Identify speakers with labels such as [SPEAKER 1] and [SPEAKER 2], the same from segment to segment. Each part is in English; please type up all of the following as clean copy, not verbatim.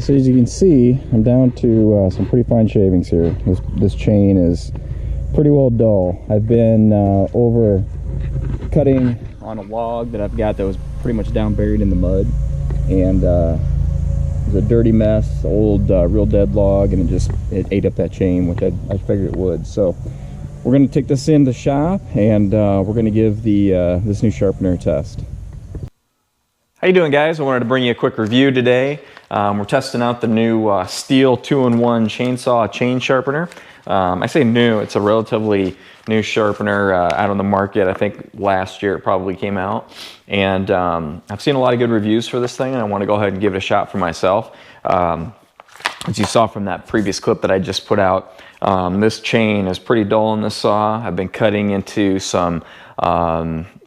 [SPEAKER 1] so as you can see, I'm down to some pretty fine shavings here. This chain is pretty well dull. I've been over cutting on a log that I've got that was pretty much down buried in the mud, and it was a dirty mess, old real dead log, and it ate up that chain, which I figured it would. So we're going to take this in the shop, and we're going to give this new sharpener a test.
[SPEAKER 2] How you doing, guys? I wanted to bring you a quick review today. We're testing out the new Stihl 2-in-1 chainsaw chain sharpener. I say new, it's a relatively new sharpener out on the market. I think last year it probably came out. And I've seen a lot of good reviews for this thing, and I want to go ahead and give it a shot for myself. As you saw from that previous clip that I just put out, this chain is pretty dull in this saw. I've been cutting into some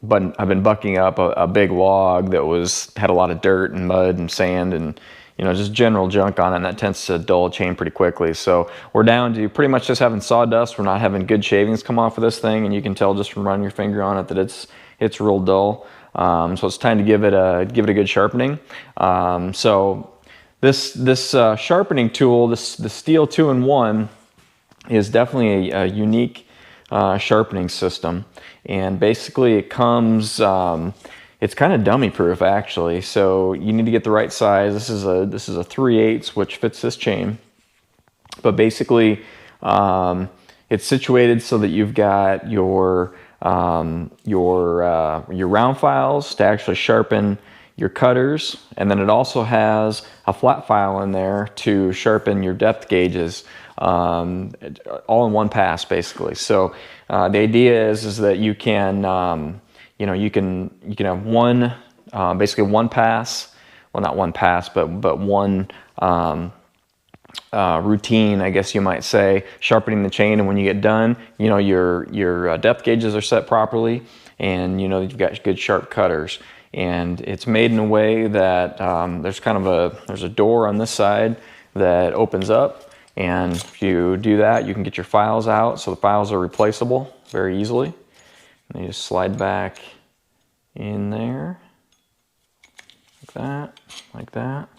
[SPEAKER 2] but I've been bucking up a big log that had a lot of dirt and mud and sand and just general junk on it, and that tends to dull a chain pretty quickly. So we're down to pretty much just having sawdust. We're not having good shavings come off of this thing, and you can tell just from running your finger on it that it's real dull. So it's time to give it a good sharpening. So this sharpening tool, the Stihl 2-in-1, is definitely a unique sharpening system. And basically it comes, it's kind of dummy proof actually. So you need to get the right size. This is a 3/8, which fits this chain. But basically it's situated so that you've got your round files to actually sharpen your cutters, and then it also has a flat file in there to sharpen your depth gauges, all in one pass basically. So the idea is that you can you can have one basically one pass, well, not one pass, but one routine, I guess you might say, sharpening the chain. And when you get done, your depth gauges are set properly, and you've got good sharp cutters. And it's made in a way that there's a door on this side that opens up, and if you do that, you can get your files out. So the files are replaceable very easily, and you just slide back in there like that.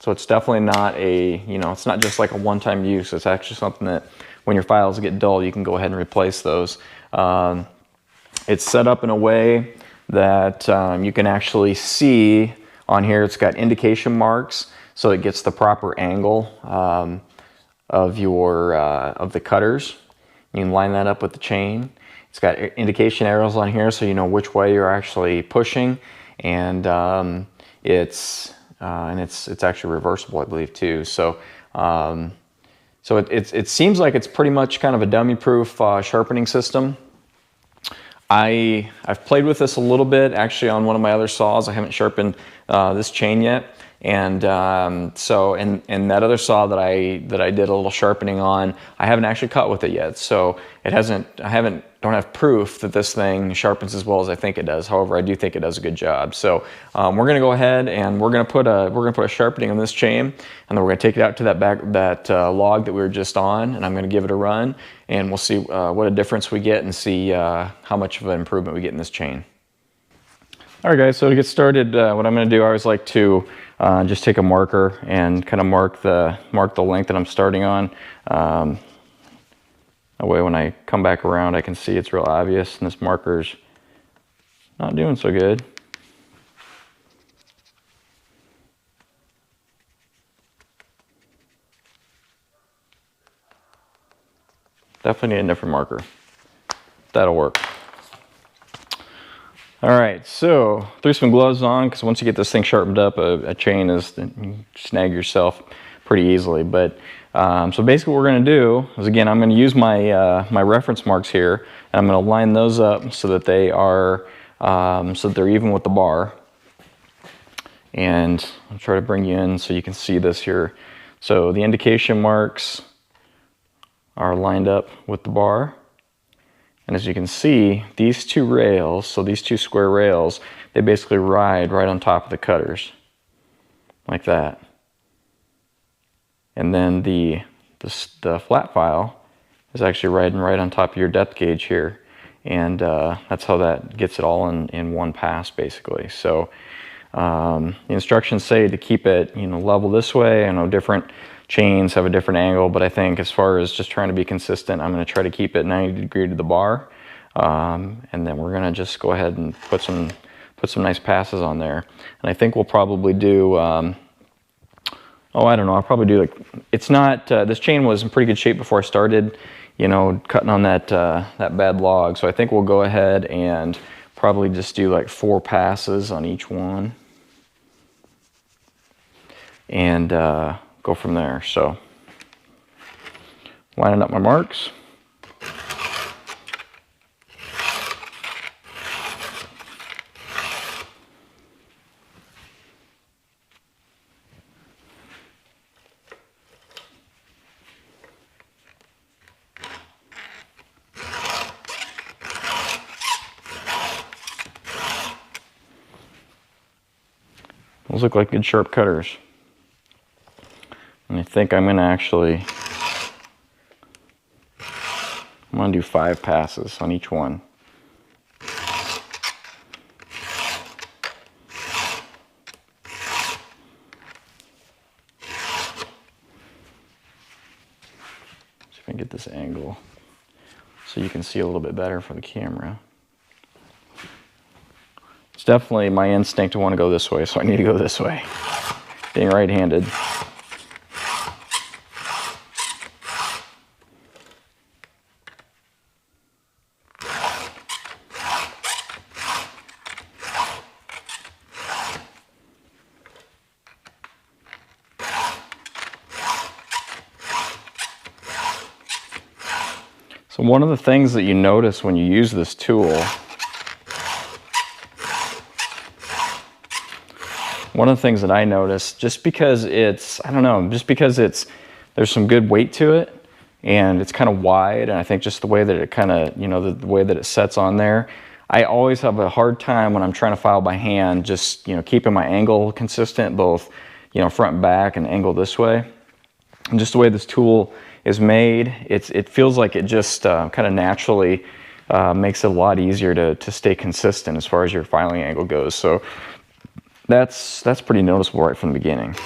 [SPEAKER 2] So it's definitely not it's not just like a one-time use. It's actually something that when your files get dull, you can go ahead and replace those. It's set up in a way that you can actually see on here. It's got indication marks, so it gets the proper angle of the cutters. You can line that up with the chain. It's got indication arrows on here, so you know which way you're actually pushing, and it's actually reversible, I believe, too. So it seems like it's pretty much kind of a dummy-proof sharpening system. I've played with this a little bit actually on one of my other saws. I haven't sharpened this chain yet, and so that other saw that I did a little sharpening on, I haven't actually cut with it yet. So don't have proof that this thing sharpens as well as I think it does. However, I do think it does a good job. So we're gonna go ahead and we're gonna put a sharpening on this chain, and then we're gonna take it out to that log that we were just on, and I'm gonna give it a run, and we'll see what a difference we get and see how much of an improvement we get in this chain. All right, guys, so to get started, what I'm gonna do, I always like to just take a marker and kind of mark the length that I'm starting on. That way when I come back around, I can see it's real obvious, and this marker's not doing so good. Definitely need a different marker. That'll work. All right, so threw some gloves on, because once you get this thing sharpened up, a chain you snag yourself pretty easily. But so basically what we're going to do is, again, I'm going to use my reference marks here, and I'm going to line those up so that they are so that they're even with the bar. And I'll try to bring you in so you can see this here. So the indication marks are lined up with the bar. And as you can see, these two rails, so these two square rails, they basically ride right on top of the cutters, like that. And then the flat file is actually riding right on top of your depth gauge here. And that's how that gets it all in one pass, basically. So The instructions say to keep it, you know, level this way. I know different chains have a different angle, but I think as far as just trying to be consistent, I'm going to try to keep it 90 degrees to the bar. And then we're going to just go ahead and put some nice passes on there. And I think we'll probably do, oh, I don't know, I'll probably do like, it's not, this chain was in pretty good shape before I started, you know, cutting on that, that bad log. So I think we'll go ahead and probably just do like 4 passes on each one. And go from there. So lining up my marks. Those look like good sharp cutters. And I think I'm going to actually, I'm going to do 5 passes on each one. See if I can get this angle so you can see a little bit better for the camera. It's definitely my instinct to want to go this way, so I need to go this way. Being right-handed. So one of the things that you notice when you use this tool, one of the things that I notice, just because it's, I don't know, just because it's, there's some good weight to it and it's kind of wide, and I think just the way that it kind of, you know, the way that it sets on there, I always have a hard time when I'm trying to file by hand, just, you know, keeping my angle consistent, both, you know, front and back and angle this way. And just the way this tool is made, it feels like it just kind of naturally makes it a lot easier to stay consistent as far as your filing angle goes. So that's pretty noticeable right from the beginning.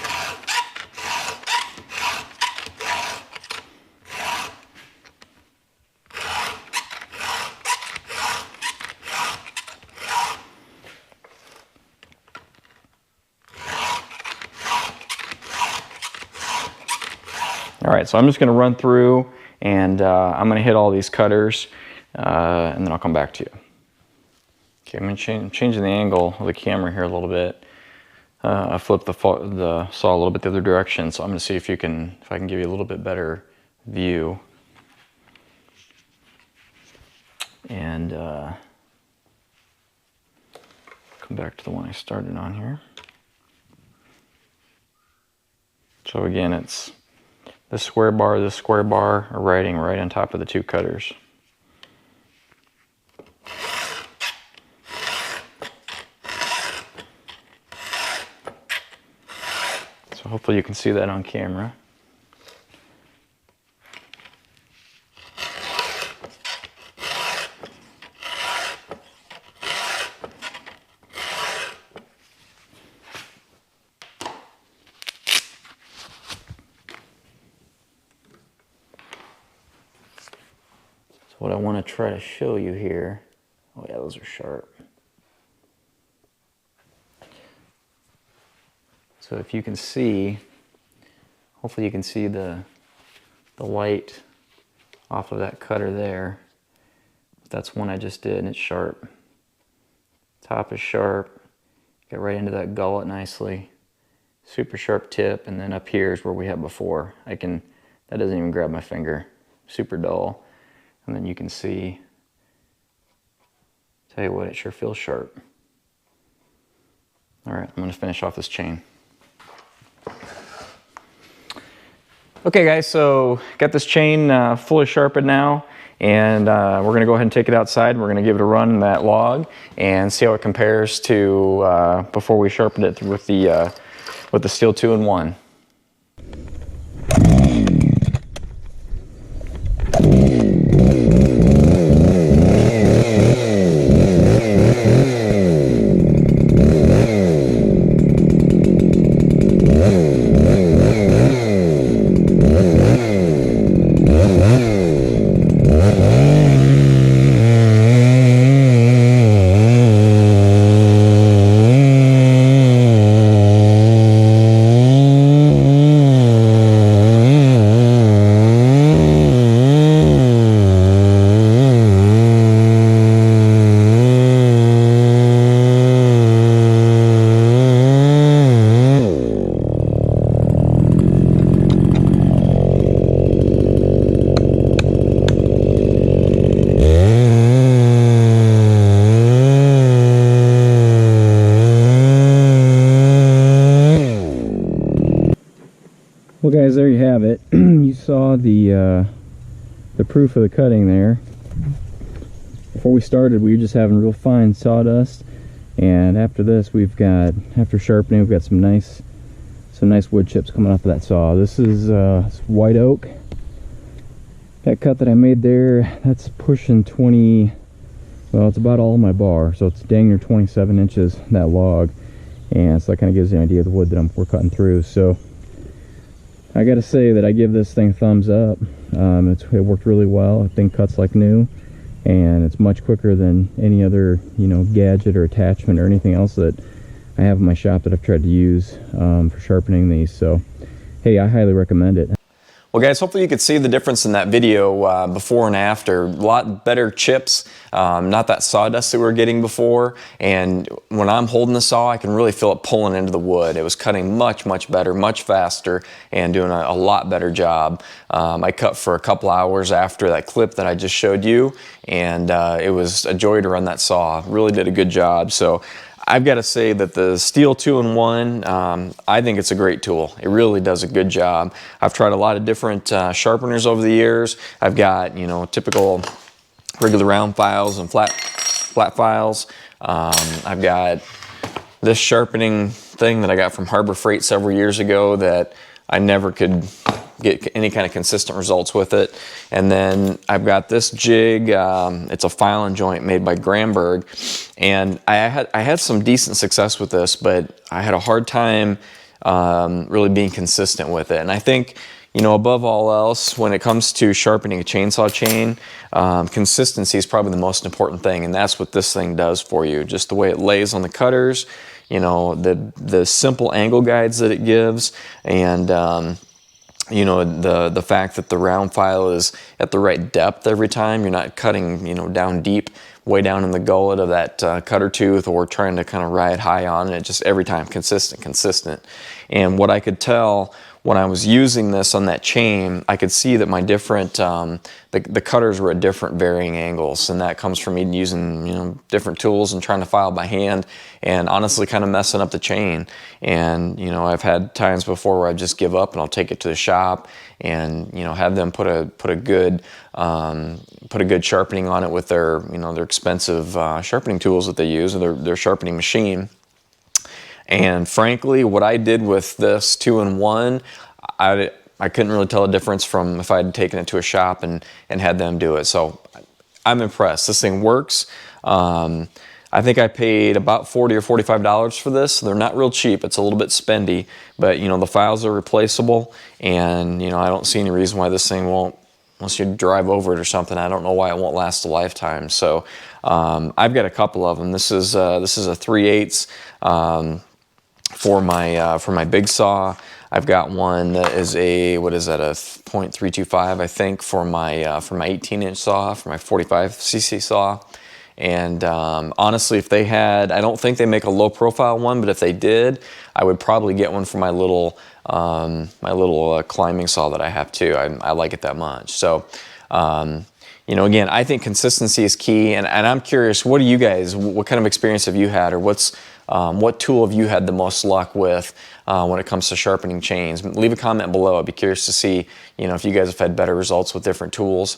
[SPEAKER 2] All right, so I'm just going to run through and I'm going to hit all these cutters and then I'll come back to you. Okay, I'm going to changing the angle of the camera here a little bit. I flipped the saw a little bit the other direction, so I'm going to see if I can give you a little bit better view. And come back to the one I started on here. So again, it's this square bar are riding right on top of the 2 cutters. So hopefully you can see that on camera. What I want to try to show you here, oh yeah, those are sharp. So if you can see, hopefully you can see the light off of that cutter there. That's one I just did and it's sharp. Top is sharp, get right into that gullet nicely. Super sharp tip, and then up here is where we had before. That doesn't even grab my finger, super dull. And then you can see, tell you what, it sure feels sharp. All right, I'm going to finish off this chain. Okay guys, so got this chain fully sharpened now, and we're going to go ahead and take it outside. We're going to give it a run in that log and see how it compares to before we sharpened it with the Stihl 2-in-1.
[SPEAKER 1] Well guys, there you have it. You saw the proof of the cutting there. Before we started, we were just having real fine sawdust, and after this, after sharpening, we've got some nice wood chips coming off of that saw. This is white oak. That cut that I made there, that's pushing 20. Well, it's about all my bar, so it's dang near 27 inches, that log, and so that kind of gives you an idea of the wood that we're cutting through. So I gotta say that I give this thing a thumbs up. It worked really well. The thing cuts like new, and it's much quicker than any other gadget or attachment or anything else that I have in my shop that I've tried to use for sharpening these. So hey, I highly recommend it.
[SPEAKER 2] Well guys, hopefully you could see the difference in that video before and after. A lot better chips, not that sawdust that we were getting before, and when I'm holding the saw I can really feel it pulling into the wood. It was cutting much better, much faster, and doing a lot better job. I cut for a couple hours after that clip that I just showed you, and it was a joy to run that saw. Really did a good job. So I've got to say that the Stihl 2-in-1, I think it's a great tool. It really does a good job. I've tried a lot of different sharpeners over the years. I've got, typical regular round files and flat files. I've got this sharpening thing that I got from Harbor Freight several years ago that I never could get any kind of consistent results with it. And then I've got this jig. It's a file and joint made by Gramberg, and I had some decent success with this, but I had a hard time really being consistent with it. And I think, above all else, when it comes to sharpening a chainsaw chain, consistency is probably the most important thing, and that's what this thing does for you. Just the way it lays on the cutters, the simple angle guides that it gives, and the fact that the round file is at the right depth every time. You're not cutting, down deep, way down in the gullet of that cutter tooth, or trying to kind of ride high on it. Just every time, consistent. And what I could tell when I was using this on that chain, I could see that my different, the cutters were at different varying angles, and that comes from me using, different tools and trying to file by hand, and honestly kind of messing up the chain. And, I've had times before where I just give up and I'll take it to the shop and, have them put a good sharpening on it with their, their expensive sharpening tools that they use, or their sharpening machine. And frankly, what I did with this 2-in-1, I couldn't really tell a difference from if I had taken it to a shop and had them do it. So I'm impressed. This thing works. I think I paid about $40 or $45 for this. They're not real cheap. It's a little bit spendy, but the files are replaceable, and I don't see any reason why this thing won't, unless you drive over it or something. I don't know why it won't last a lifetime. So I've got a couple of them. This is a 3/8 for my big saw. I've got one that is a, what is that, a .325, I think, for my 18-inch saw, for my 45cc saw. And honestly, if they had, I don't think they make a low profile one, but if they did, I would probably get one for my little climbing saw that I have too. I like it that much. So again, I think consistency is key, and I'm curious, what do you guys, what kind of experience have you had, or what tool have you had the most luck with when it comes to sharpening chains? Leave a comment below. I'd be curious to see, if you guys have had better results with different tools.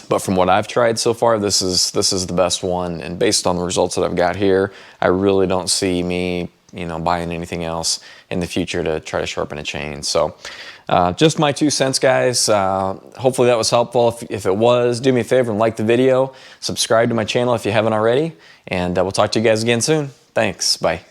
[SPEAKER 2] But from what I've tried so far, this is the best one, and based on the results that I've got here, I really don't see me, buying anything else in the future to try to sharpen a chain. So just my 2 cents, guys. Hopefully that was helpful. If it was, do me a favor and like the video, subscribe to my channel if you haven't already, and we'll talk to you guys again soon. Thanks. Bye.